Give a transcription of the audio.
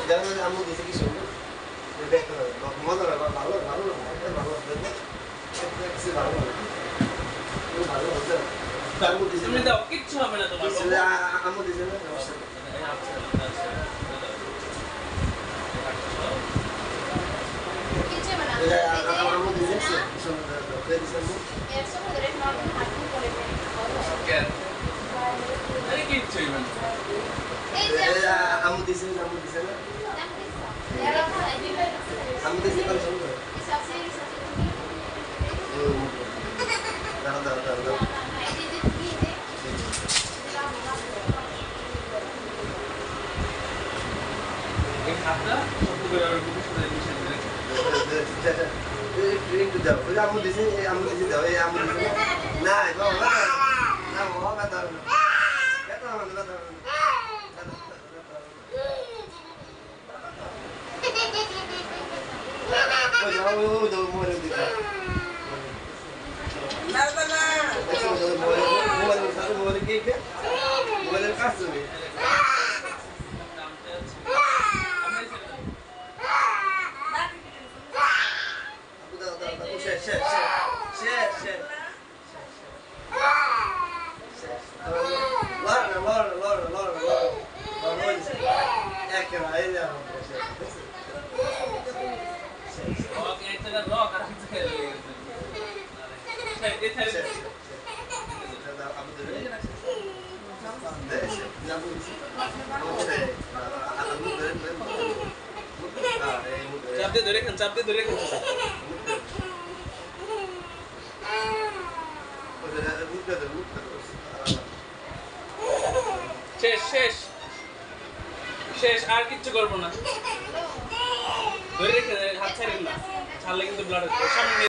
জানো আম্মু দিছে কি সুন্দর দেখতে হবে মজা লাগে ভালো ভালো ভালো ভালো হচ্ছে আম্মু দিছে তুমি দাও কিচ্ছু হবে না তোমার আম্মু দিছে না আম্মু দিছে সুন্দর দিছে আম্মু এর সঙ্গে রেট নরমাল হাঁটু করে কেন আরে কিচ্ছু হবে না এই যে আম্মু দিছে না আম্মু দিছে কল সুন্দর দাঁড়া দাঁড়া দাঁড়া এই হাতটা শব্দ করে আর খুব সুন্দর মিশে দিলে একটু দাও ওই আম্মু দিছে দাও এই আম্মু দিছে না বাবা না বাবা দাও না এটা আমাদের দাও ওই দাও মোরে দিছে না না না মোরে কি কে মোরে কাছে চাপ দিয়ে ধরে শেষ আর কিচ্ছু করবো না ধরে রেখে হাত ছাড়েন না ছাড়লে কিন্তু ব্লাড